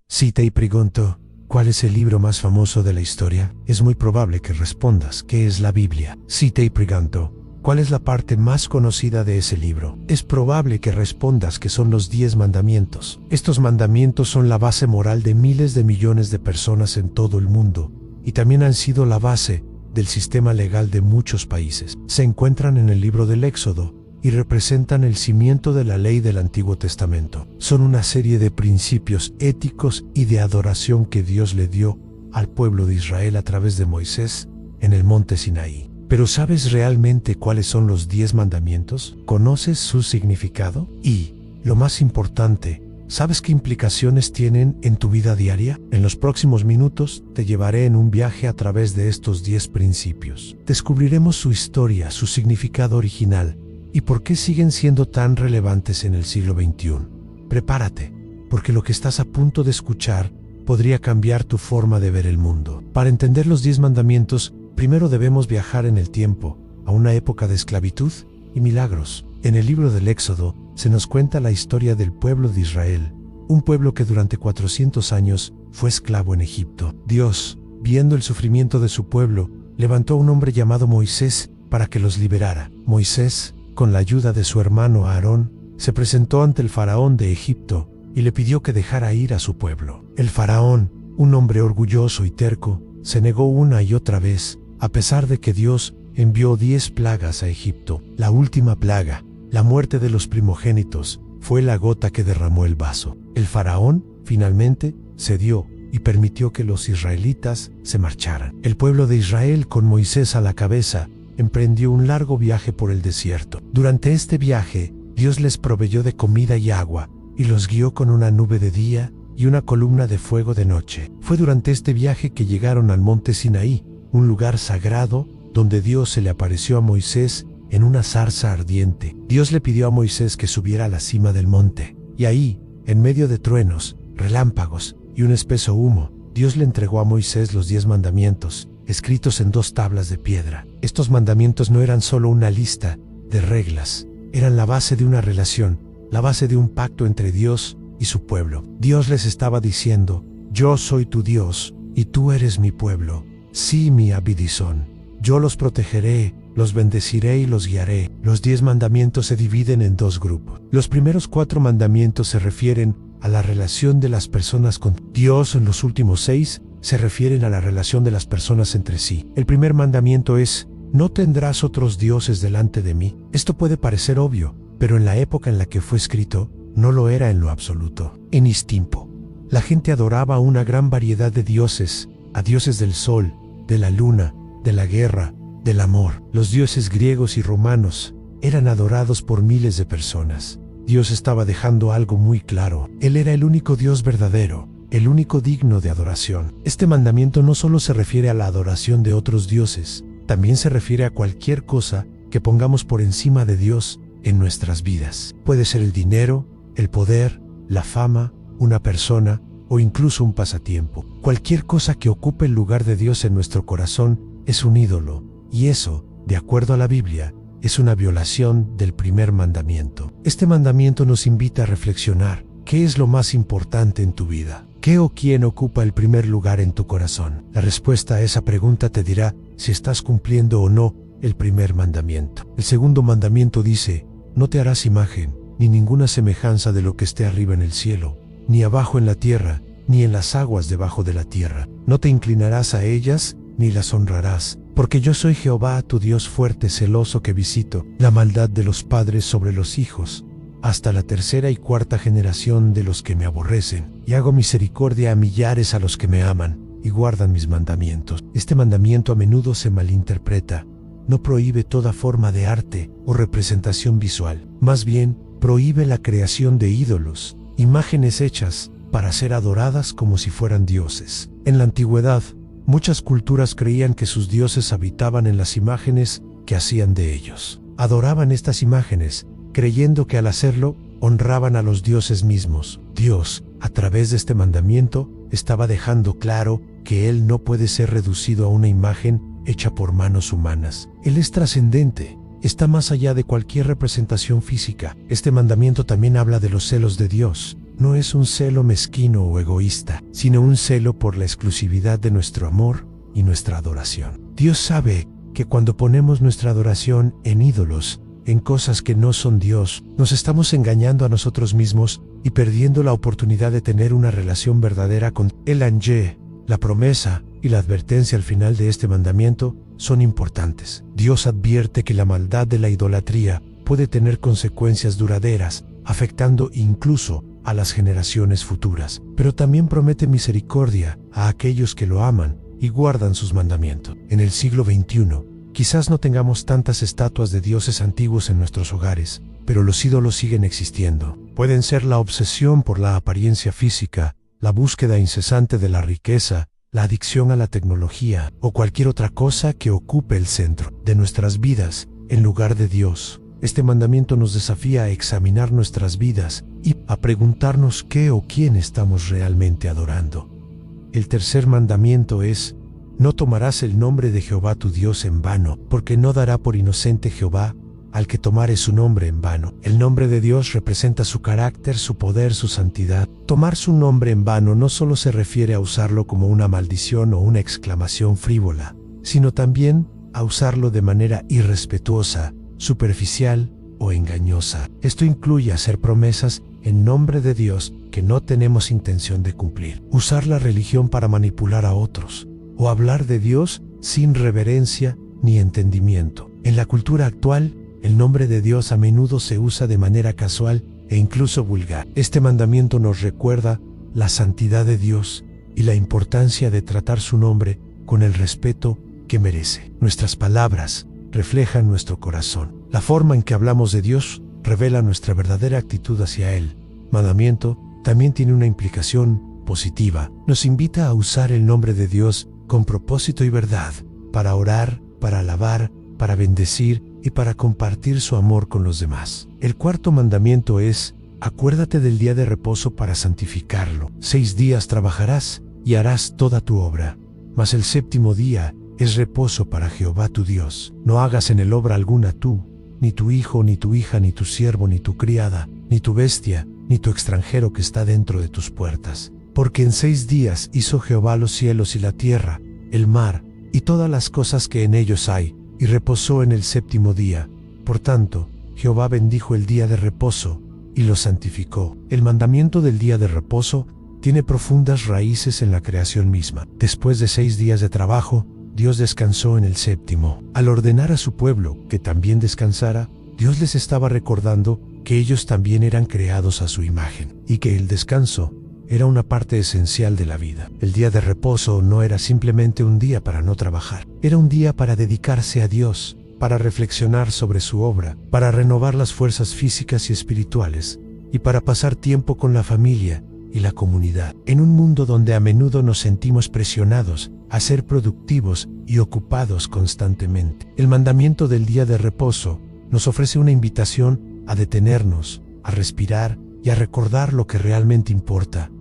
Si te pregunto, ¿cuál es el libro más famoso de la historia? Es muy probable que respondas que es la Biblia. Si te pregunto, ¿cuál es la parte más conocida de ese libro? Es probable que respondas que son los 10 mandamientos. Estos mandamientos son la base moral de miles de millones de personas en todo el mundo y también han sido la base del sistema legal de muchos países. Se encuentran en el libro del Éxodo y representan el cimiento de la ley del Antiguo Testamento. Son una serie de principios éticos y de adoración que Dios le dio al pueblo de Israel a través de Moisés en el monte Sinaí. ¿Pero sabes realmente cuáles son los 10 mandamientos? ¿Conoces su significado? Y, lo más importante, ¿sabes qué implicaciones tienen en tu vida diaria? En los próximos minutos te llevaré en un viaje a través de estos 10 principios. Descubriremos su historia, su significado original y por qué siguen siendo tan relevantes en el siglo XXI. Prepárate, porque lo que estás a punto de escuchar podría cambiar tu forma de ver el mundo. Para entender los 10 mandamientos, primero debemos viajar en el tiempo, a una época de esclavitud y milagros. En el libro del Éxodo se nos cuenta la historia del pueblo de Israel, un pueblo que durante 400 años fue esclavo en Egipto. Dios, viendo el sufrimiento de su pueblo, levantó a un hombre llamado Moisés para que los liberara. Moisés, con la ayuda de su hermano Aarón, se presentó ante el faraón de Egipto y le pidió que dejara ir a su pueblo. El faraón, un hombre orgulloso y terco, se negó una y otra vez, a pesar de que Dios envió 10 plagas a Egipto. La última plaga, la muerte de los primogénitos, fue la gota que derramó el vaso. El faraón, finalmente, cedió y permitió que los israelitas se marcharan. El pueblo de Israel, con Moisés a la cabeza, emprendió un largo viaje por el desierto. Durante este viaje, Dios les proveyó de comida y agua, y los guió con una nube de día y una columna de fuego de noche. Fue durante este viaje que llegaron al monte Sinaí, un lugar sagrado donde Dios se le apareció a Moisés en una zarza ardiente. Dios le pidió a Moisés que subiera a la cima del monte, y ahí, en medio de truenos, relámpagos y un espeso humo, Dios le entregó a Moisés los 10 mandamientos, escritos en 2 tablas de piedra. Estos mandamientos no eran solo una lista de reglas, eran la base de una relación, la base de un pacto entre Dios y su pueblo. Dios les estaba diciendo: yo soy tu Dios y tú eres mi pueblo. Sí, mi abidizón. Yo los protegeré, los bendeciré y los guiaré. Los 10 mandamientos se dividen en 2 grupos. Los primeros 4 mandamientos se refieren a la relación de las personas con Dios. En los últimos 6 se refieren a la relación de las personas entre sí. El primer mandamiento es: no tendrás otros dioses delante de mí. Esto puede parecer obvio, pero en la época en la que fue escrito, no lo era en lo absoluto. En Istimpo, la gente adoraba a una gran variedad de dioses, a dioses del sol, de la luna, de la guerra, del amor. Los dioses griegos y romanos eran adorados por miles de personas. Dios estaba dejando algo muy claro: Él era el único Dios verdadero, el único digno de adoración. Este mandamiento no solo se refiere a la adoración de otros dioses, también se refiere a cualquier cosa que pongamos por encima de Dios en nuestras vidas. Puede ser el dinero, el poder, la fama, una persona o incluso un pasatiempo. Cualquier cosa que ocupe el lugar de Dios en nuestro corazón es un ídolo, y eso, de acuerdo a la Biblia, es una violación del primer mandamiento. Este mandamiento nos invita a reflexionar: ¿qué es lo más importante en tu vida? ¿Qué o quién ocupa el primer lugar en tu corazón? La respuesta a esa pregunta te dirá si estás cumpliendo o no el primer mandamiento. El segundo mandamiento dice: no te harás imagen, ni ninguna semejanza de lo que esté arriba en el cielo, ni abajo en la tierra, ni en las aguas debajo de la tierra. No te inclinarás a ellas, ni las honrarás, porque yo soy Jehová, tu Dios fuerte, celoso, que visito la maldad de los padres sobre los hijos, hasta la 3ª y 4ª generación de los que me aborrecen, y hago misericordia a millares a los que me aman y guardan mis mandamientos. Este mandamiento a menudo se malinterpreta. No prohíbe toda forma de arte o representación visual, más bien prohíbe la creación de ídolos, imágenes hechas para ser adoradas como si fueran dioses. En la antigüedad, muchas culturas creían que sus dioses habitaban en las imágenes que hacían de ellos. Adoraban estas imágenes, creyendo que al hacerlo, honraban a los dioses mismos. Dios, a través de este mandamiento, estaba dejando claro que Él no puede ser reducido a una imagen hecha por manos humanas. Él es trascendente, está más allá de cualquier representación física. Este mandamiento también habla de los celos de Dios. no es un celo mezquino o egoísta, sino un celo por la exclusividad de nuestro amor y nuestra adoración. Dios sabe que cuando ponemos nuestra adoración en ídolos, en cosas que no son Dios, nos estamos engañando a nosotros mismos y perdiendo la oportunidad de tener una relación verdadera con el Anje. La promesa y la advertencia al final de este mandamiento son importantes. Dios advierte que la maldad de la idolatría puede tener consecuencias duraderas, afectando incluso a las generaciones futuras, pero también promete misericordia a aquellos que lo aman y guardan sus mandamientos. En el siglo XXI, quizás no tengamos tantas estatuas de dioses antiguos en nuestros hogares, pero los ídolos siguen existiendo. Pueden ser la obsesión por la apariencia física, la búsqueda incesante de la riqueza, la adicción a la tecnología o cualquier otra cosa que ocupe el centro de nuestras vidas en lugar de Dios. Este mandamiento nos desafía a examinar nuestras vidas y a preguntarnos qué o quién estamos realmente adorando. El tercer mandamiento es: no tomarás el nombre de Jehová tu Dios en vano, porque no dará por inocente Jehová al que tomare su nombre en vano. El nombre de Dios representa su carácter, su poder, su santidad. Tomar su nombre en vano no solo se refiere a usarlo como una maldición o una exclamación frívola, sino también a usarlo de manera irrespetuosa, superficial o engañosa. Esto incluye hacer promesas en nombre de Dios que no tenemos intención de cumplir, usar la religión para manipular a otros, o hablar de Dios sin reverencia ni entendimiento. En la cultura actual, el nombre de Dios a menudo se usa de manera casual e incluso vulgar. Este mandamiento nos recuerda la santidad de Dios y la importancia de tratar su nombre con el respeto que merece. Nuestras palabras reflejan nuestro corazón. La forma en que hablamos de Dios revela nuestra verdadera actitud hacia Él. Mandamiento también tiene una implicación positiva. Nos invita a usar el nombre de Dios con propósito y verdad, para orar, para alabar, para bendecir y para compartir su amor con los demás. El cuarto mandamiento es: acuérdate del día de reposo para santificarlo. 6 días trabajarás y harás toda tu obra, mas el séptimo día es reposo para Jehová tu Dios. No hagas en él obra alguna tú, ni tu hijo, ni tu hija, ni tu siervo, ni tu criada, ni tu bestia, ni tu extranjero que está dentro de tus puertas. Porque en 6 días hizo Jehová los cielos y la tierra, el mar, y todas las cosas que en ellos hay, y reposó en el séptimo día. Por tanto, Jehová bendijo el día de reposo, y lo santificó. El mandamiento del día de reposo tiene profundas raíces en la creación misma. Después de 6 días de trabajo, Dios descansó en el séptimo. Al ordenar a su pueblo que también descansara, Dios les estaba recordando que ellos también eran creados a su imagen, y que el descanso era una parte esencial de la vida. El día de reposo no era simplemente un día para no trabajar, era un día para dedicarse a Dios, para reflexionar sobre su obra, para renovar las fuerzas físicas y espirituales, y para pasar tiempo con la familia y la comunidad. En un mundo donde a menudo nos sentimos presionados a ser productivos y ocupados constantemente, el mandamiento del día de reposo nos ofrece una invitación a detenernos, a respirar y a recordar lo que realmente importa.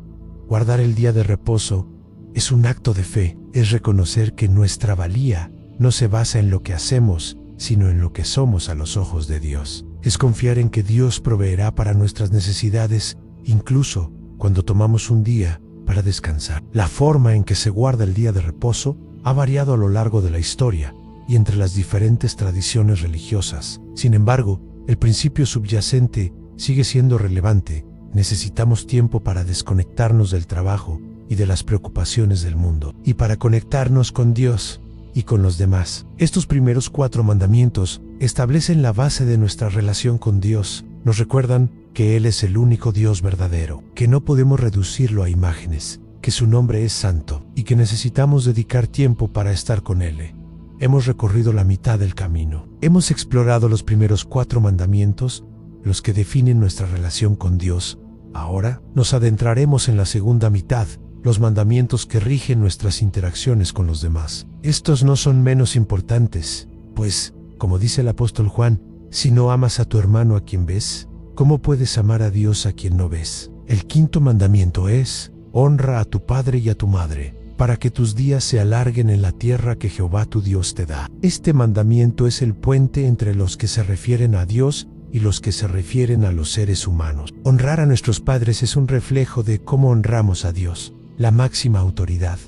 Guardar el día de reposo es un acto de fe, es reconocer que nuestra valía no se basa en lo que hacemos, sino en lo que somos a los ojos de Dios. Es confiar en que Dios proveerá para nuestras necesidades, incluso cuando tomamos un día para descansar. La forma en que se guarda el día de reposo ha variado a lo largo de la historia y entre las diferentes tradiciones religiosas. Sin embargo, el principio subyacente sigue siendo relevante. Necesitamos tiempo para desconectarnos del trabajo y de las preocupaciones del mundo, y para conectarnos con Dios y con los demás. Estos primeros 4 mandamientos establecen la base de nuestra relación con Dios. Nos recuerdan que Él es el único Dios verdadero, que no podemos reducirlo a imágenes, que su nombre es santo y que necesitamos dedicar tiempo para estar con Él. Hemos recorrido la mitad del camino. Hemos explorado los primeros 4 mandamientos, los que definen nuestra relación con Dios. Ahora nos adentraremos en la segunda mitad, los mandamientos que rigen nuestras interacciones con los demás. Estos no son menos importantes, pues, como dice el apóstol Juan, si no amas a tu hermano a quien ves, ¿cómo puedes amar a Dios a quien no ves? El quinto mandamiento es: honra a tu padre y a tu madre, para que tus días se alarguen en la tierra que Jehová tu Dios te da. Este mandamiento es el puente entre los que se refieren a Dios y y los que se refieren a los seres humanos. Honrar a nuestros padres es un reflejo de cómo honramos a Dios, la máxima autoridad.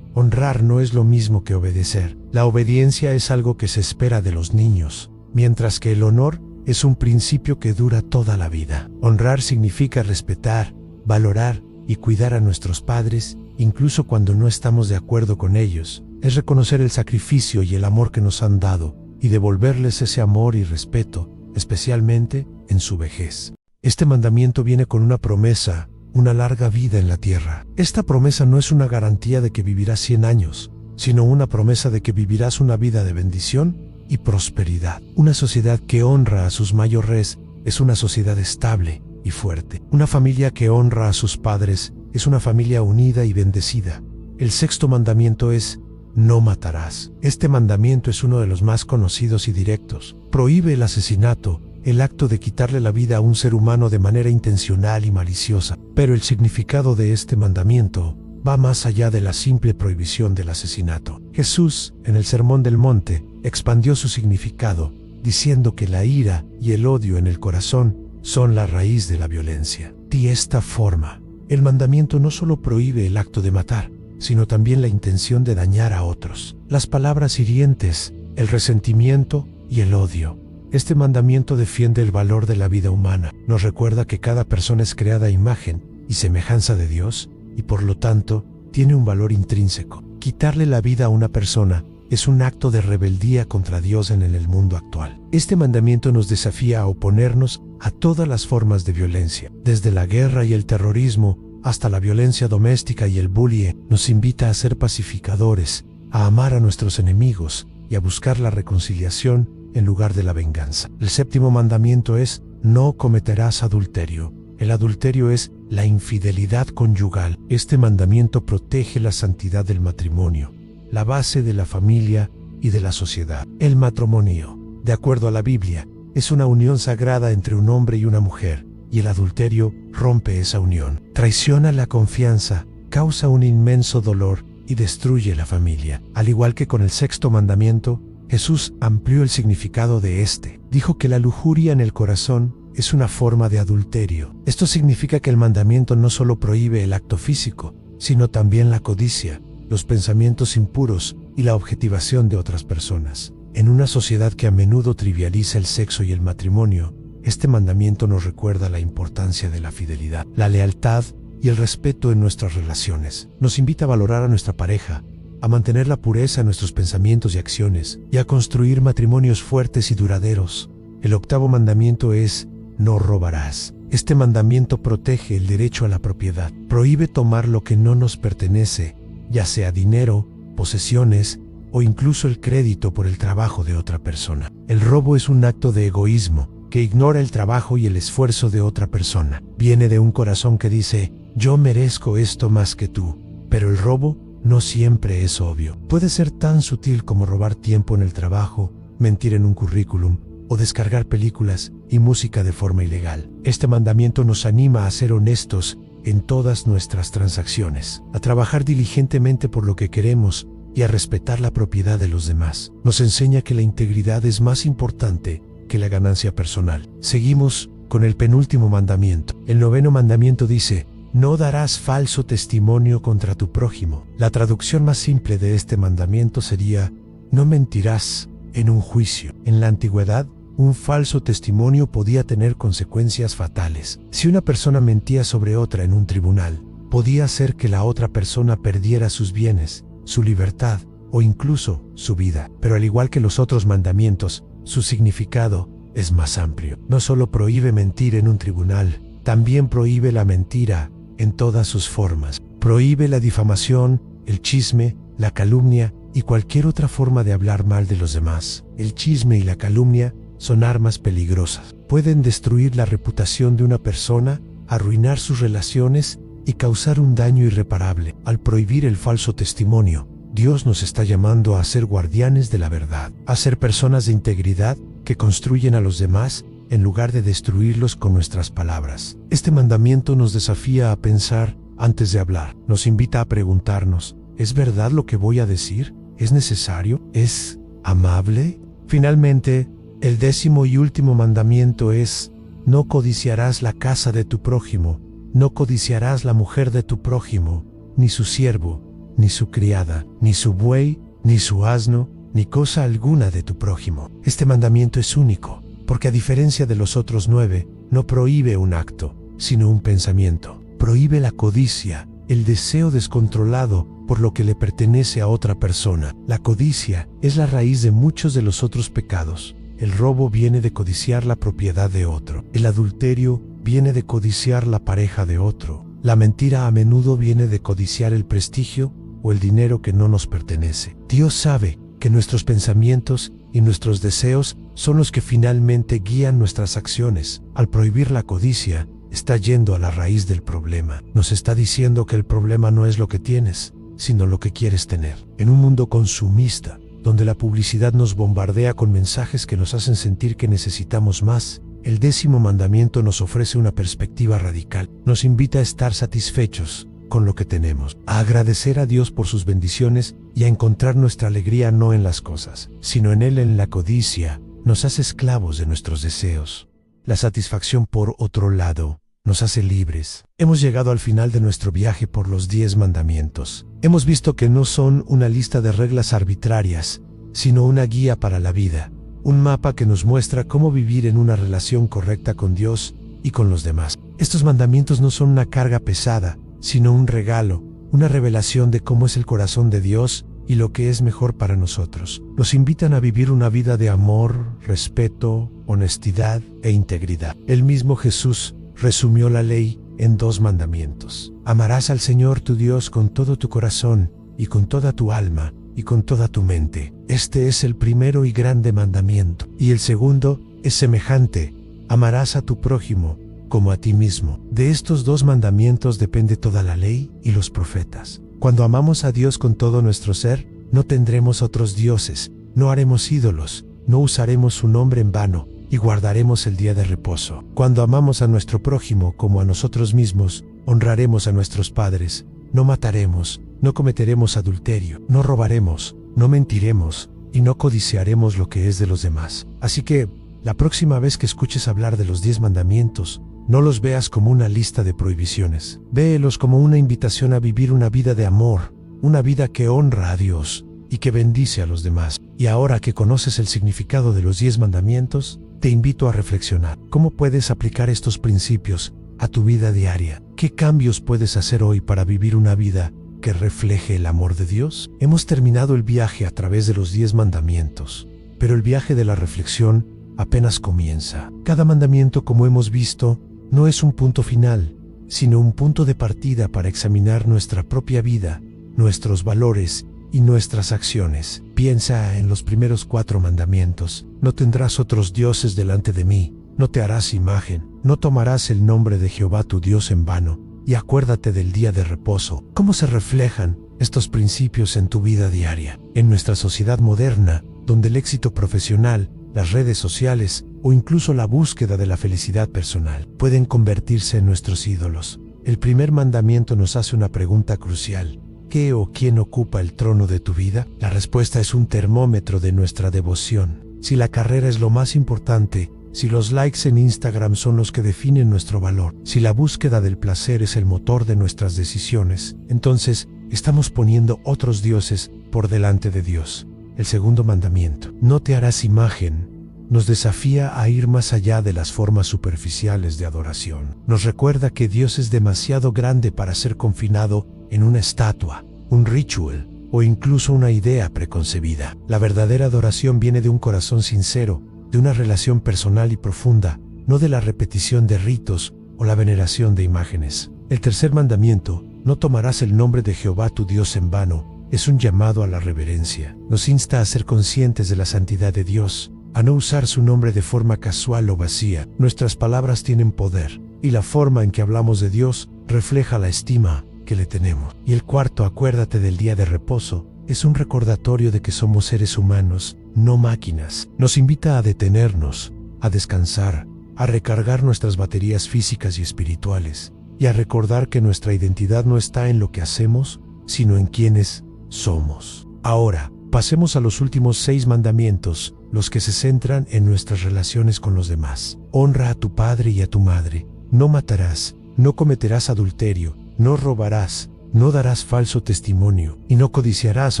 Honrar no es lo mismo que obedecer. La obediencia es algo que se espera de los niños, mientras que el honor es un principio que dura toda la vida. Honrar significa respetar, valorar y cuidar a nuestros padres, incluso cuando no estamos de acuerdo con ellos. Es reconocer el sacrificio y el amor que nos han dado y devolverles ese amor y respeto, especialmente en su vejez. Este mandamiento viene con una promesa, una larga vida en la tierra. Esta promesa no es una garantía de que vivirás 100 años, sino una promesa de que vivirás una vida de bendición y prosperidad. Una sociedad que honra a sus mayores es una sociedad estable y fuerte. Una familia que honra a sus padres es una familia unida y bendecida. El sexto mandamiento es: no matarás. Este mandamiento es uno de los más conocidos y directos. Prohíbe el asesinato, el acto de quitarle la vida a un ser humano de manera intencional y maliciosa. Pero el significado de este mandamiento va más allá de la simple prohibición del asesinato. Jesús, en el Sermón del Monte, expandió su significado, diciendo que la ira y el odio en el corazón son la raíz de la violencia. De esta forma, el mandamiento no solo prohíbe el acto de matar, sino también la intención de dañar a otros. Las palabras hirientes, el resentimiento y el odio. Este mandamiento defiende el valor de la vida humana. Nos recuerda que cada persona es creada a imagen y semejanza de Dios y por lo tanto tiene un valor intrínseco. Quitarle la vida a una persona es un acto de rebeldía contra Dios en el mundo actual. Este mandamiento nos desafía a oponernos a todas las formas de violencia, desde la guerra y el terrorismo hasta la violencia doméstica y el bullying. Nos invita a ser pacificadores, a amar a nuestros enemigos y a buscar la reconciliación en lugar de la venganza. El séptimo mandamiento es: no cometerás adulterio. El adulterio es la infidelidad conyugal. Este mandamiento protege la santidad del matrimonio, la base de la familia y de la sociedad. El matrimonio, de acuerdo a la Biblia, es una unión sagrada entre un hombre y una mujer, y el adulterio rompe esa unión. Traiciona la confianza, causa un inmenso dolor y destruye la familia. Al igual que con el sexto mandamiento, Jesús amplió el significado de este. Dijo que la lujuria en el corazón es una forma de adulterio. Esto significa que el mandamiento no solo prohíbe el acto físico, sino también la codicia, los pensamientos impuros y la objetivación de otras personas. En una sociedad que a menudo trivializa el sexo y el matrimonio, este mandamiento nos recuerda la importancia de la fidelidad, la lealtad y el respeto en nuestras relaciones. Nos invita a valorar a nuestra pareja, a mantener la pureza en nuestros pensamientos y acciones, y a construir matrimonios fuertes y duraderos. El octavo mandamiento es: no robarás. Este mandamiento protege el derecho a la propiedad. Prohíbe tomar lo que no nos pertenece, ya sea dinero, posesiones o incluso el crédito por el trabajo de otra persona. El robo es un acto de egoísmo que ignora el trabajo y el esfuerzo de otra persona. Viene de un corazón que dice: yo merezco esto más que tú. Pero el robo no siempre es obvio. Puede ser tan sutil como robar tiempo en el trabajo, mentir en un currículum o descargar películas y música de forma ilegal. Este mandamiento nos anima a ser honestos en todas nuestras transacciones, a trabajar diligentemente por lo que queremos y a respetar la propiedad de los demás. Nos enseña que la integridad es más importante que la ganancia personal. Seguimos con el penúltimo mandamiento. El noveno mandamiento dice: no darás falso testimonio contra tu prójimo. La traducción más simple de este mandamiento sería: no mentirás en un juicio. En la antigüedad, un falso testimonio podía tener consecuencias fatales. Si una persona mentía sobre otra en un tribunal, podía hacer que la otra persona perdiera sus bienes, su libertad o incluso su vida. Pero al igual que los otros mandamientos, su significado es más amplio. No solo prohíbe mentir en un tribunal, también prohíbe la mentira en todas sus formas. Prohíbe la difamación, el chisme, la calumnia y cualquier otra forma de hablar mal de los demás. El chisme y la calumnia son armas peligrosas. Pueden destruir la reputación de una persona, arruinar sus relaciones y causar un daño irreparable. Al prohibir el falso testimonio, Dios nos está llamando a ser guardianes de la verdad, a ser personas de integridad que construyen a los demás en lugar de destruirlos con nuestras palabras. Este mandamiento nos desafía a pensar antes de hablar. Nos invita a preguntarnos: ¿es verdad lo que voy a decir? ¿Es necesario? ¿Es amable? Finalmente, El 10º y último mandamiento es: no codiciarás la casa de tu prójimo, no codiciarás la mujer de tu prójimo, ni su siervo, ni su criada, ni su buey, ni su asno, ni cosa alguna de tu prójimo. Este mandamiento es único, porque a diferencia de los otros 9, no prohíbe un acto, sino un pensamiento. Prohíbe la codicia, el deseo descontrolado por lo que le pertenece a otra persona. La codicia es la raíz de muchos de los otros pecados. El robo viene de codiciar la propiedad de otro. El adulterio viene de codiciar la pareja de otro. La mentira a menudo viene de codiciar el prestigio o el dinero que no nos pertenece. Dios sabe que nuestros pensamientos y nuestros deseos son los que finalmente guían nuestras acciones. Al prohibir la codicia, está yendo a la raíz del problema. Nos está diciendo que el problema no es lo que tienes, sino lo que quieres tener. En un mundo consumista, donde la publicidad nos bombardea con mensajes que nos hacen sentir que necesitamos más, el 10º mandamiento nos ofrece una perspectiva radical. Nos invita a estar satisfechos con lo que tenemos, a agradecer a Dios por sus bendiciones y a encontrar nuestra alegría no en las cosas, sino en Él. En la codicia nos hace esclavos de nuestros deseos. La satisfacción, por otro lado, nos hace libres. Hemos llegado al final de nuestro viaje por los 10 mandamientos. Hemos visto que no son una lista de reglas arbitrarias, sino una guía para la vida, un mapa que nos muestra cómo vivir en una relación correcta con Dios y con los demás. Estos mandamientos no son una carga pesada, sino un regalo, una revelación de cómo es el corazón de Dios y lo que es mejor para nosotros. Nos invitan a vivir una vida de amor, respeto, honestidad e integridad. El mismo Jesús resumió la ley en 2 mandamientos. Amarás al Señor tu Dios con todo tu corazón y con toda tu alma y con toda tu mente. Este es el primero y grande mandamiento. Y el segundo es semejante: amarás a tu prójimo como a ti mismo. De estos 2 mandamientos depende toda la ley y los profetas. Cuando amamos a Dios con todo nuestro ser, no tendremos otros dioses, no haremos ídolos, no usaremos su nombre en vano y guardaremos el día de reposo. Cuando amamos a nuestro prójimo como a nosotros mismos, honraremos a nuestros padres, no mataremos, no cometeremos adulterio, no robaremos, no mentiremos y no codiciaremos lo que es de los demás. Así que, la próxima vez que escuches hablar de los 10 mandamientos, no los veas como una lista de prohibiciones. Véelos como una invitación a vivir una vida de amor, una vida que honra a Dios y que bendice a los demás. Y ahora que conoces el significado de los 10 mandamientos, te invito a reflexionar. ¿Cómo puedes aplicar estos principios a tu vida diaria? ¿Qué cambios puedes hacer hoy para vivir una vida que refleje el amor de Dios? Hemos terminado el viaje a través de los 10 mandamientos, pero el viaje de la reflexión apenas comienza. Cada mandamiento, como hemos visto, no es un punto final, sino un punto de partida para examinar nuestra propia vida, nuestros valores y nuestras acciones. Piensa en los primeros 4 mandamientos. No tendrás otros dioses delante de mí, no te harás imagen, no tomarás el nombre de Jehová tu Dios en vano, y acuérdate del día de reposo. ¿Cómo se reflejan estos principios en tu vida diaria? En nuestra sociedad moderna, donde el éxito profesional, las redes sociales o incluso la búsqueda de la felicidad personal pueden convertirse en nuestros ídolos, el primer mandamiento nos hace una pregunta crucial: ¿qué o quién ocupa el trono de tu vida? La respuesta es un termómetro de nuestra devoción. Si la carrera es lo más importante, si los likes en Instagram son los que definen nuestro valor, si la búsqueda del placer es el motor de nuestras decisiones, entonces estamos poniendo otros dioses por delante de Dios. El segundo mandamiento, no te harás imagen, nos desafía a ir más allá de las formas superficiales de adoración. Nos recuerda que Dios es demasiado grande para ser confinado en una estatua, un ritual o incluso una idea preconcebida. La verdadera adoración viene de un corazón sincero, de una relación personal y profunda, no de la repetición de ritos o la veneración de imágenes. El tercer mandamiento, no tomarás el nombre de Jehová tu Dios en vano, es un llamado a la reverencia. Nos insta a ser conscientes de la santidad de Dios, a no usar su nombre de forma casual o vacía. Nuestras palabras tienen poder, y la forma en que hablamos de Dios refleja la estima que le tenemos. Y el cuarto, acuérdate del día de reposo, es un recordatorio de que somos seres humanos, no máquinas. Nos invita a detenernos, a descansar, a recargar nuestras baterías físicas y espirituales, y a recordar que nuestra identidad no está en lo que hacemos, sino en quienes somos. Ahora, pasemos a los últimos 6 mandamientos, los que se centran en nuestras relaciones con los demás. Honra a tu padre y a tu madre. No matarás, no cometerás adulterio, no robarás, no darás falso testimonio y no codiciarás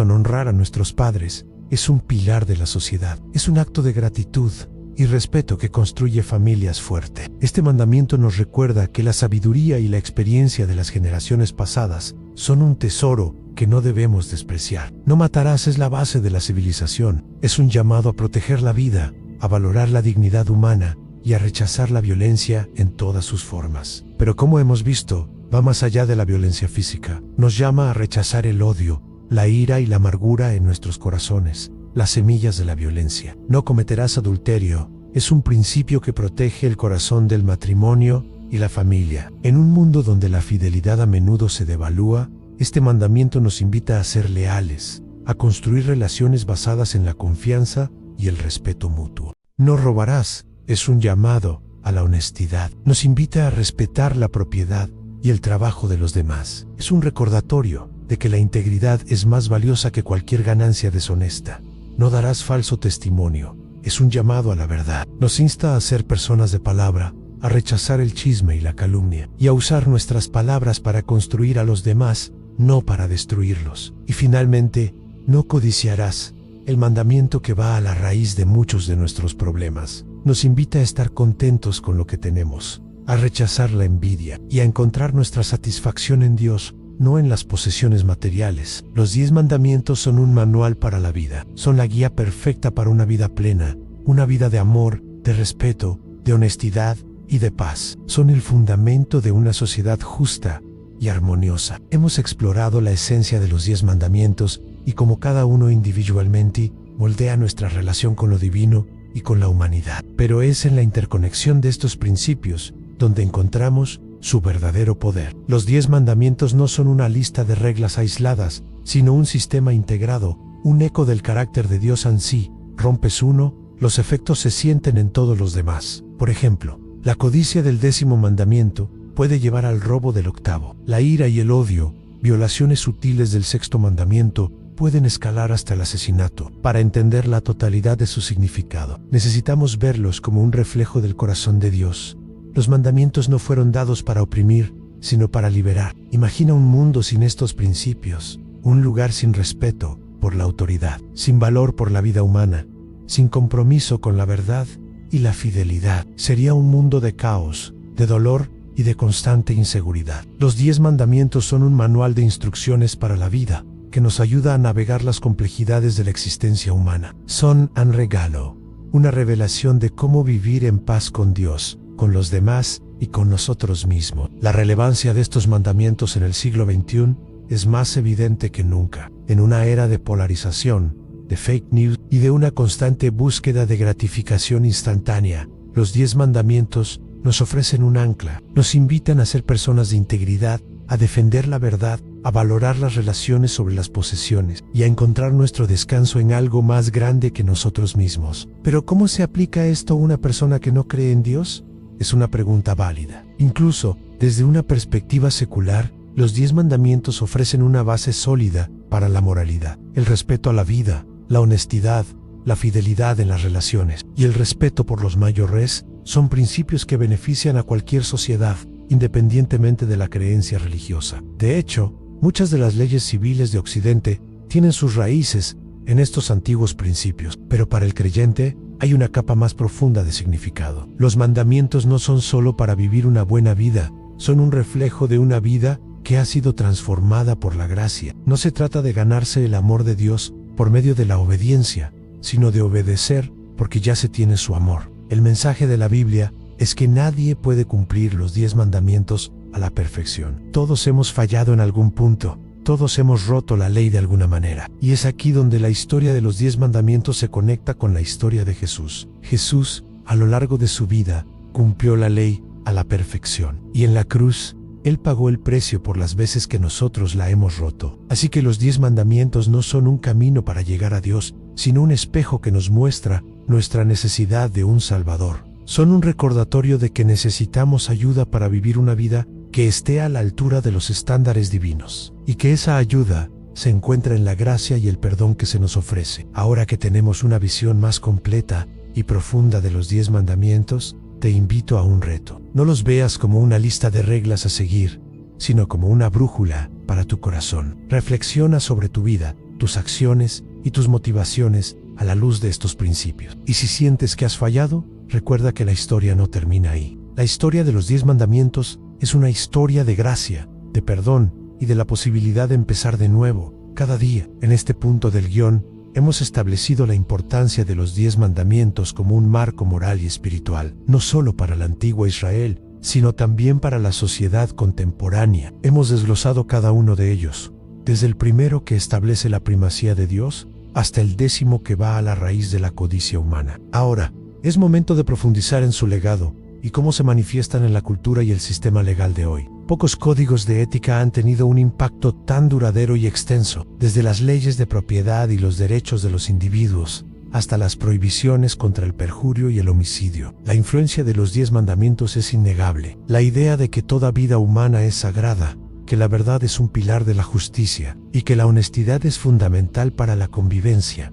honrar a nuestros padres. Es un pilar de la sociedad. Es un acto de gratitud y respeto que construye familias fuertes. Este mandamiento nos recuerda que la sabiduría y la experiencia de las generaciones pasadas son un tesoro que no debemos despreciar. No matarás es la base de la civilización. Es un llamado a proteger la vida, a valorar la dignidad humana y a rechazar la violencia en todas sus formas. Pero como hemos visto, va más allá de la violencia física. Nos llama a rechazar el odio, la ira y la amargura en nuestros corazones, las semillas de la violencia. No cometerás adulterio. Es un principio que protege el corazón del matrimonio y la familia. En un mundo donde la fidelidad a menudo se devalúa, este mandamiento nos invita a ser leales, a construir relaciones basadas en la confianza y el respeto mutuo. No robarás es un llamado a la honestidad. Nos invita a respetar la propiedad y el trabajo de los demás. Es un recordatorio de que la integridad es más valiosa que cualquier ganancia deshonesta. No darás falso testimonio. Es un llamado a la verdad. Nos insta a ser personas de palabra, a rechazar el chisme y la calumnia, y a usar nuestras palabras para construir a los demás, no para destruirlos. Y finalmente, no codiciarás, el mandamiento que va a la raíz de muchos de nuestros problemas. Nos invita a estar contentos con lo que tenemos, a rechazar la envidia y a encontrar nuestra satisfacción en Dios, no en las posesiones materiales. Los 10 mandamientos son un manual para la vida. Son la guía perfecta para una vida plena, una vida de amor, de respeto, de honestidad y de paz. Son el fundamento de una sociedad justa y armoniosa. Hemos explorado la esencia de los 10 mandamientos y cómo cada uno individualmente moldea nuestra relación con lo divino y con la humanidad. Pero es en la interconexión de estos principios donde encontramos su verdadero poder. Los 10 mandamientos no son una lista de reglas aisladas, sino un sistema integrado, un eco del carácter de Dios en sí. Rompes uno, los efectos se sienten en todos los demás. Por ejemplo, la codicia del 10º mandamiento puede llevar al robo del 8º. La ira y el odio, violaciones sutiles del 6º mandamiento, pueden escalar hasta el asesinato. Para entender la totalidad de su significado, necesitamos verlos como un reflejo del corazón de Dios. Los mandamientos no fueron dados para oprimir, sino para liberar. Imagina un mundo sin estos principios, un lugar sin respeto por la autoridad, sin valor por la vida humana, sin compromiso con la verdad y la fidelidad. Sería un mundo de caos, de dolor y de constante inseguridad. Los 10 mandamientos son un manual de instrucciones para la vida, que nos ayuda a navegar las complejidades de la existencia humana. Son un regalo, una revelación de cómo vivir en paz con Dios, con los demás y con nosotros mismos. La relevancia de estos mandamientos en el siglo XXI es más evidente que nunca. En una era de polarización, de fake news y de una constante búsqueda de gratificación instantánea, los 10 mandamientos nos ofrecen un ancla, nos invitan a ser personas de integridad, a defender la verdad, a valorar las relaciones sobre las posesiones y a encontrar nuestro descanso en algo más grande que nosotros mismos. Pero ¿cómo se aplica esto a una persona que no cree en Dios? Es una pregunta válida. Incluso, desde una perspectiva secular, los 10 mandamientos ofrecen una base sólida para la moralidad, el respeto a la vida, la honestidad, la fidelidad en las relaciones y el respeto por los mayores son principios que benefician a cualquier sociedad, independientemente de la creencia religiosa. De hecho, muchas de las leyes civiles de Occidente tienen sus raíces en estos antiguos principios, pero para el creyente hay una capa más profunda de significado. Los mandamientos no son solo para vivir una buena vida, son un reflejo de una vida que ha sido transformada por la gracia. No se trata de ganarse el amor de Dios por medio de la obediencia, sino de obedecer porque ya se tiene su amor. El mensaje de la Biblia es que nadie puede cumplir los 10 mandamientos a la perfección. Todos hemos fallado en algún punto. Todos hemos roto la ley de alguna manera. Y es aquí donde la historia de los 10 mandamientos se conecta con la historia de Jesús. Jesús, a lo largo de su vida, cumplió la ley a la perfección. Y en la cruz, Él pagó el precio por las veces que nosotros la hemos roto. Así que los 10 mandamientos no son un camino para llegar a Dios, sino un espejo que nos muestra nuestra necesidad de un Salvador. Son un recordatorio de que necesitamos ayuda para vivir una vida que esté a la altura de los estándares divinos, y que esa ayuda se encuentra en la gracia y el perdón que se nos ofrece. Ahora que tenemos una visión más completa y profunda de los 10 mandamientos, te invito a un reto. No los veas como una lista de reglas a seguir, sino como una brújula para tu corazón. Reflexiona sobre tu vida, tus acciones y tus motivaciones a la luz de estos principios. Y si sientes que has fallado, recuerda que la historia no termina ahí. La historia de los 10 mandamientos es una historia de gracia, de perdón y de la posibilidad de empezar de nuevo, cada día. En este punto del guión, hemos establecido la importancia de los 10 mandamientos como un marco moral y espiritual, no solo para la antigua Israel, sino también para la sociedad contemporánea. Hemos desglosado cada uno de ellos, desde el primero que establece la primacía de Dios, hasta el 10º que va a la raíz de la codicia humana. Ahora, es momento de profundizar en su legado y cómo se manifiestan en la cultura y el sistema legal de hoy. Pocos códigos de ética han tenido un impacto tan duradero y extenso, desde las leyes de propiedad y los derechos de los individuos, hasta las prohibiciones contra el perjurio y el homicidio. La influencia de los 10 mandamientos es innegable. La idea de que toda vida humana es sagrada, que la verdad es un pilar de la justicia y que la honestidad es fundamental para la convivencia,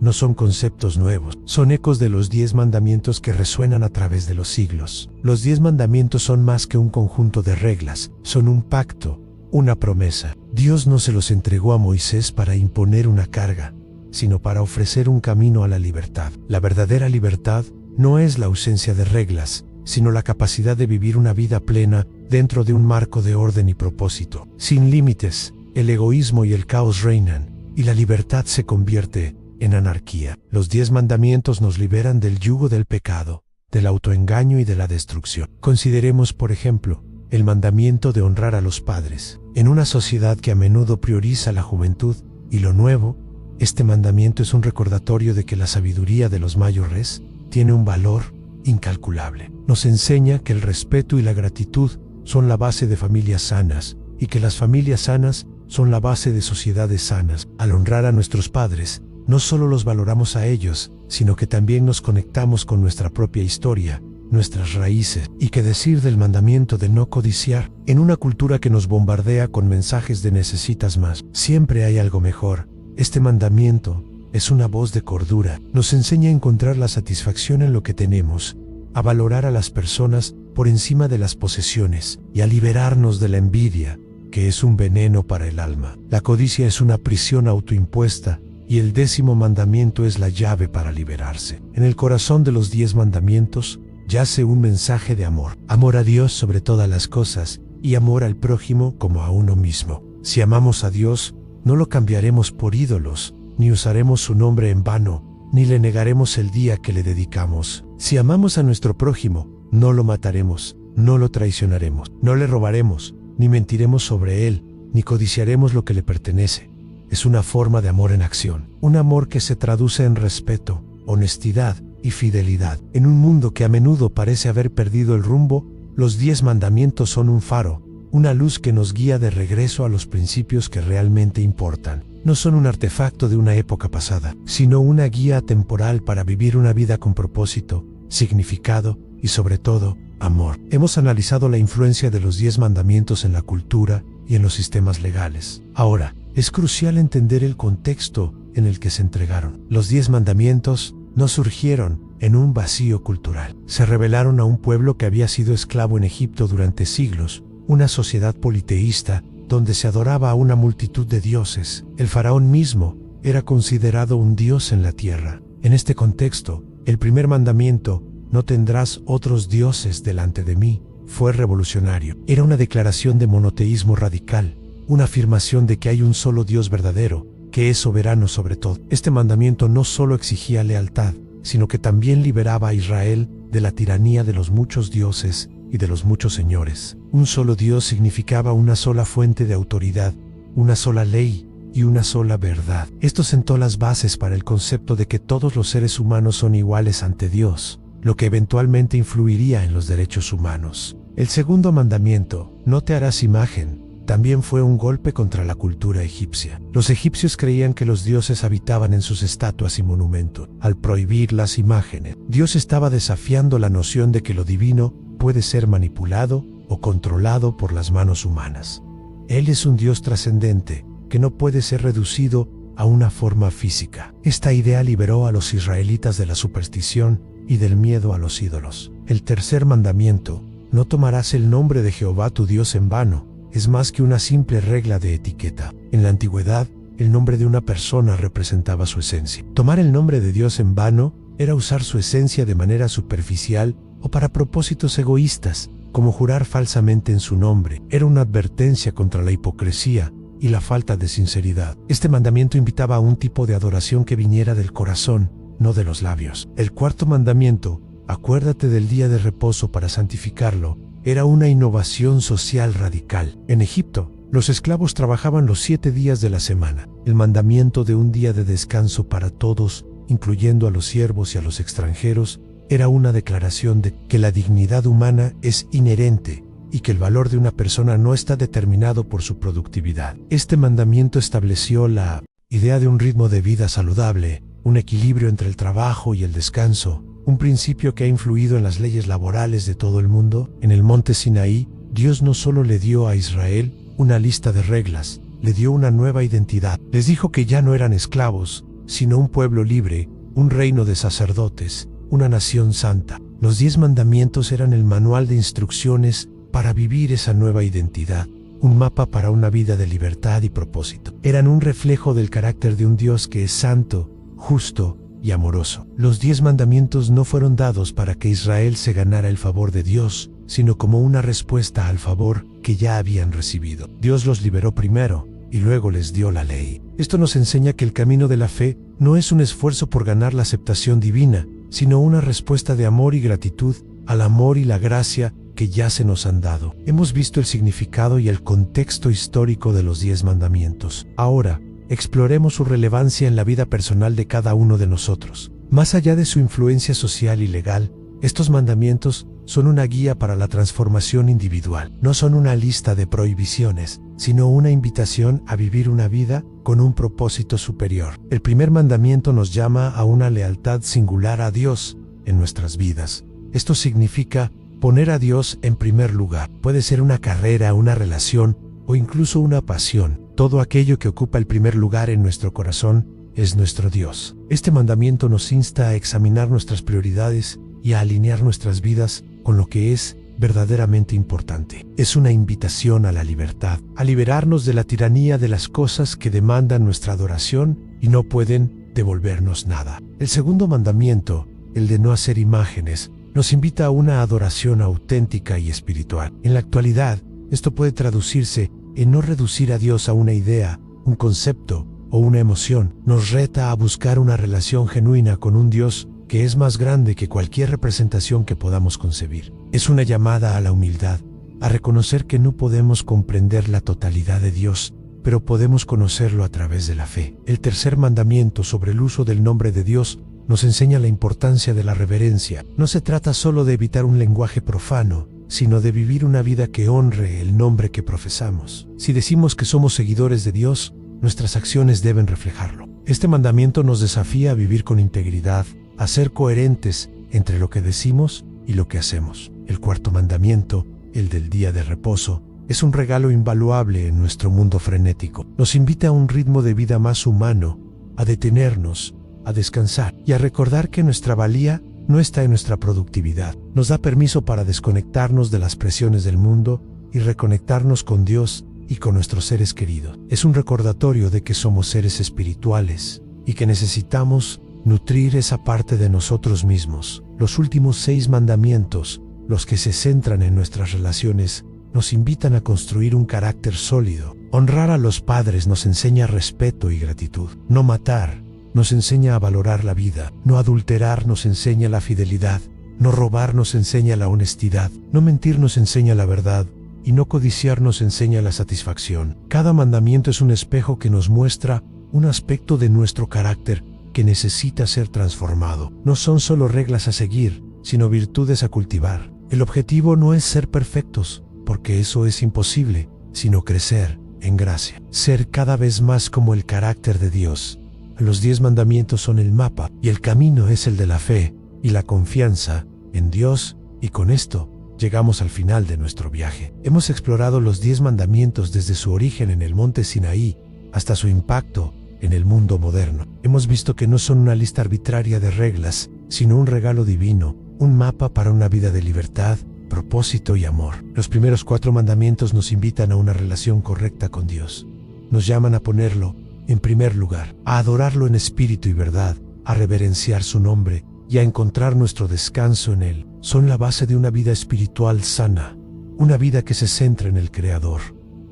no son conceptos nuevos, son ecos de los 10 mandamientos que resuenan a través de los siglos. Los 10 mandamientos son más que un conjunto de reglas, son un pacto, una promesa. Dios no se los entregó a Moisés para imponer una carga, sino para ofrecer un camino a la libertad. La verdadera libertad no es la ausencia de reglas, sino la capacidad de vivir una vida plena dentro de un marco de orden y propósito. Sin límites, el egoísmo y el caos reinan, y la libertad se convierte en anarquía. Los 10 mandamientos nos liberan del yugo del pecado, del autoengaño y de la destrucción. Consideremos, por ejemplo, el mandamiento de honrar a los padres. En una sociedad que a menudo prioriza la juventud y lo nuevo, este mandamiento es un recordatorio de que la sabiduría de los mayores tiene un valor incalculable. Nos enseña que el respeto y la gratitud son la base de familias sanas y que las familias sanas son la base de sociedades sanas. Al honrar a nuestros padres, no solo los valoramos a ellos, sino que también nos conectamos con nuestra propia historia, nuestras raíces. ¿Y qué decir del mandamiento de no codiciar? En una cultura que nos bombardea con mensajes de necesitas más, siempre hay algo mejor. Este mandamiento es una voz de cordura. Nos enseña a encontrar la satisfacción en lo que tenemos, a valorar a las personas por encima de las posesiones y a liberarnos de la envidia, que es un veneno para el alma. La codicia es una prisión autoimpuesta, y el 10º mandamiento es la llave para liberarse. En el corazón de los 10 mandamientos yace un mensaje de amor. Amor a Dios sobre todas las cosas y amor al prójimo como a uno mismo. Si amamos a Dios, no lo cambiaremos por ídolos, ni usaremos su nombre en vano, ni le negaremos el día que le dedicamos. Si amamos a nuestro prójimo, no lo mataremos, no lo traicionaremos, no le robaremos, ni mentiremos sobre él, ni codiciaremos lo que le pertenece. Es una forma de amor en acción, un amor que se traduce en respeto, honestidad y fidelidad. En un mundo que a menudo parece haber perdido el rumbo, los 10 mandamientos son un faro, una luz que nos guía de regreso a los principios que realmente importan. No son un artefacto de una época pasada, sino una guía temporal para vivir una vida con propósito, significado y sobre todo, amor. Hemos analizado la influencia de los 10 mandamientos en la cultura y en los sistemas legales. Ahora, es crucial entender el contexto en el que se entregaron. Los 10 mandamientos no surgieron en un vacío cultural. Se revelaron a un pueblo que había sido esclavo en Egipto durante siglos, una sociedad politeísta donde se adoraba a una multitud de dioses. El faraón mismo era considerado un dios en la tierra. En este contexto, el primer mandamiento, no tendrás otros dioses delante de mí, fue revolucionario. Era una declaración de monoteísmo radical, una afirmación de que hay un solo Dios verdadero, que es soberano sobre todo. Este mandamiento no solo exigía lealtad, sino que también liberaba a Israel de la tiranía de los muchos dioses y de los muchos señores. Un solo Dios significaba una sola fuente de autoridad, una sola ley y una sola verdad. Esto sentó las bases para el concepto de que todos los seres humanos son iguales ante Dios, lo que eventualmente influiría en los derechos humanos. El segundo mandamiento, no te harás imagen, también fue un golpe contra la cultura egipcia. Los egipcios creían que los dioses habitaban en sus estatuas y monumentos. Al prohibir las imágenes, Dios estaba desafiando la noción de que lo divino puede ser manipulado o controlado por las manos humanas. Él es un Dios trascendente, que no puede ser reducido a una forma física. Esta idea liberó a los israelitas de la superstición y del miedo a los ídolos. El tercer mandamiento: no tomarás el nombre de Jehová tu Dios en vano, es más que una simple regla de etiqueta. En la antigüedad, el nombre de una persona representaba su esencia. Tomar el nombre de Dios en vano era usar su esencia de manera superficial o para propósitos egoístas, como jurar falsamente en su nombre. Era una advertencia contra la hipocresía y la falta de sinceridad. Este mandamiento invitaba a un tipo de adoración que viniera del corazón, no de los labios. El cuarto mandamiento: acuérdate del día de reposo para santificarlo, era una innovación social radical. En Egipto, los esclavos trabajaban los 7 días de la semana. El mandamiento de un día de descanso para todos, incluyendo a los siervos y a los extranjeros, era una declaración de que la dignidad humana es inherente y que el valor de una persona no está determinado por su productividad. Este mandamiento estableció la idea de un ritmo de vida saludable, un equilibrio entre el trabajo y el descanso, un principio que ha influido en las leyes laborales de todo el mundo. En el monte Sinaí, Dios no solo le dio a Israel una lista de reglas, le dio una nueva identidad. Les dijo que ya no eran esclavos, sino un pueblo libre, un reino de sacerdotes, una nación santa. Los 10 mandamientos eran el manual de instrucciones para vivir esa nueva identidad, un mapa para una vida de libertad y propósito. Eran un reflejo del carácter de un Dios que es santo, justo y amoroso. Los 10 mandamientos no fueron dados para que Israel se ganara el favor de Dios, sino como una respuesta al favor que ya habían recibido. Dios los liberó primero y luego les dio la ley. Esto nos enseña que el camino de la fe no es un esfuerzo por ganar la aceptación divina, sino una respuesta de amor y gratitud al amor y la gracia que ya se nos han dado. Hemos visto el significado y el contexto histórico de los 10 mandamientos. Ahora, exploremos su relevancia en la vida personal de cada uno de nosotros. Más allá de su influencia social y legal, estos mandamientos son una guía para la transformación individual. No son una lista de prohibiciones, sino una invitación a vivir una vida con un propósito superior. El primer mandamiento nos llama a una lealtad singular a Dios en nuestras vidas. Esto significa poner a Dios en primer lugar. Puede ser una carrera, una relación o incluso una pasión. Todo aquello que ocupa el primer lugar en nuestro corazón es nuestro Dios. Este mandamiento nos insta a examinar nuestras prioridades y a alinear nuestras vidas con lo que es verdaderamente importante. Es una invitación a la libertad, a liberarnos de la tiranía de las cosas que demandan nuestra adoración y no pueden devolvernos nada. El segundo mandamiento, el de no hacer imágenes, nos invita a una adoración auténtica y espiritual. En la actualidad, esto puede traducirse en no reducir a Dios a una idea, un concepto o una emoción. Nos reta a buscar una relación genuina con un Dios que es más grande que cualquier representación que podamos concebir. Es una llamada a la humildad, a reconocer que no podemos comprender la totalidad de Dios, pero podemos conocerlo a través de la fe. El tercer mandamiento sobre el uso del nombre de Dios nos enseña la importancia de la reverencia. No se trata solo de evitar un lenguaje profano, sino de vivir una vida que honre el nombre que profesamos. Si decimos que somos seguidores de Dios, nuestras acciones deben reflejarlo. Este mandamiento nos desafía a vivir con integridad, a ser coherentes entre lo que decimos y lo que hacemos. El cuarto mandamiento, el del día de reposo, es un regalo invaluable en nuestro mundo frenético. Nos invita a un ritmo de vida más humano, a detenernos, a descansar y a recordar que nuestra valía no está en nuestra productividad. Nos da permiso para desconectarnos de las presiones del mundo y reconectarnos con Dios y con nuestros seres queridos. Es un recordatorio de que somos seres espirituales y que necesitamos nutrir esa parte de nosotros mismos. Los últimos 6 mandamientos, los que se centran en nuestras relaciones, nos invitan a construir un carácter sólido. Honrar a los padres nos enseña respeto y gratitud. No matar nos enseña a valorar la vida. No adulterar nos enseña la fidelidad. No robar nos enseña la honestidad. No mentir nos enseña la verdad. Y no codiciar nos enseña la satisfacción. Cada mandamiento es un espejo que nos muestra un aspecto de nuestro carácter que necesita ser transformado. No son solo reglas a seguir, sino virtudes a cultivar. El objetivo no es ser perfectos, porque eso es imposible, sino crecer en gracia. Ser cada vez más como el carácter de Dios. Los 10 mandamientos son el mapa, y el camino es el de la fe y la confianza en Dios, y con esto llegamos al final de nuestro viaje. Hemos explorado los 10 mandamientos desde su origen en el monte Sinaí hasta su impacto en el mundo moderno. Hemos visto que no son una lista arbitraria de reglas, sino un regalo divino, un mapa para una vida de libertad, propósito y amor. Los primeros 4 mandamientos nos invitan a una relación correcta con Dios. Nos llaman a ponerlo en primer lugar, a adorarlo en espíritu y verdad, a reverenciar su nombre y a encontrar nuestro descanso en Él. Son la base de una vida espiritual sana, una vida que se centra en el Creador,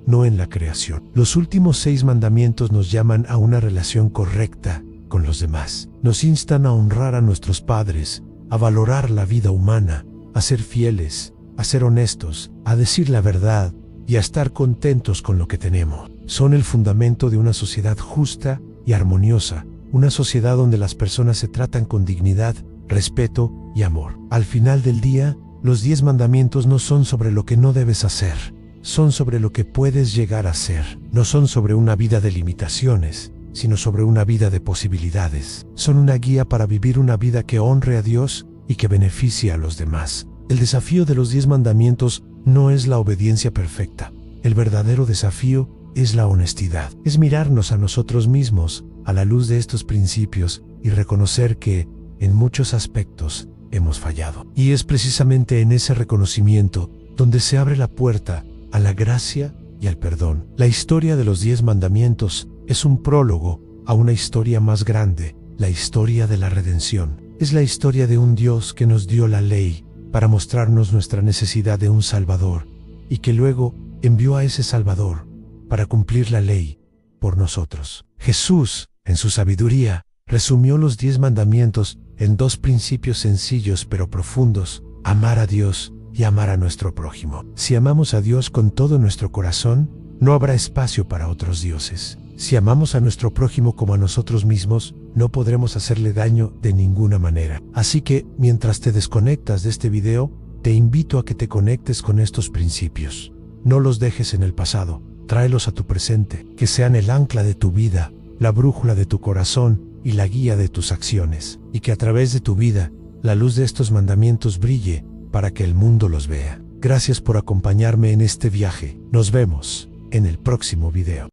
no en la creación. Los últimos 6 mandamientos nos llaman a una relación correcta con los demás. Nos instan a honrar a nuestros padres, a valorar la vida humana, a ser fieles, a ser honestos, a decir la verdad y a estar contentos con lo que tenemos. Son el fundamento de una sociedad justa y armoniosa, una sociedad donde las personas se tratan con dignidad, respeto y amor. Al final del día, los 10 mandamientos no son sobre lo que no debes hacer, son sobre lo que puedes llegar a ser. No son sobre una vida de limitaciones, sino sobre una vida de posibilidades. Son una guía para vivir una vida que honre a Dios y que beneficie a los demás. El desafío de los 10 mandamientos no es la obediencia perfecta. El verdadero desafío es la honestidad. Es mirarnos a nosotros mismos a la luz de estos principios y reconocer que, en muchos aspectos, hemos fallado. Y es precisamente en ese reconocimiento donde se abre la puerta a la gracia y al perdón. La historia de los 10 mandamientos es un prólogo a una historia más grande, la historia de la redención. Es la historia de un Dios que nos dio la ley para mostrarnos nuestra necesidad de un Salvador y que luego envió a ese Salvador para cumplir la ley por nosotros. Jesús, en su sabiduría, resumió los 10 mandamientos en 2 principios sencillos pero profundos: amar a Dios y amar a nuestro prójimo. Si amamos a Dios con todo nuestro corazón, no habrá espacio para otros dioses. Si amamos a nuestro prójimo como a nosotros mismos, no podremos hacerle daño de ninguna manera. Así que, mientras te desconectas de este video, te invito a que te conectes con estos principios. No los dejes en el pasado, tráelos a tu presente, que sean el ancla de tu vida, la brújula de tu corazón y la guía de tus acciones. Y que a través de tu vida, la luz de estos mandamientos brille para que el mundo los vea. Gracias por acompañarme en este viaje. Nos vemos en el próximo video.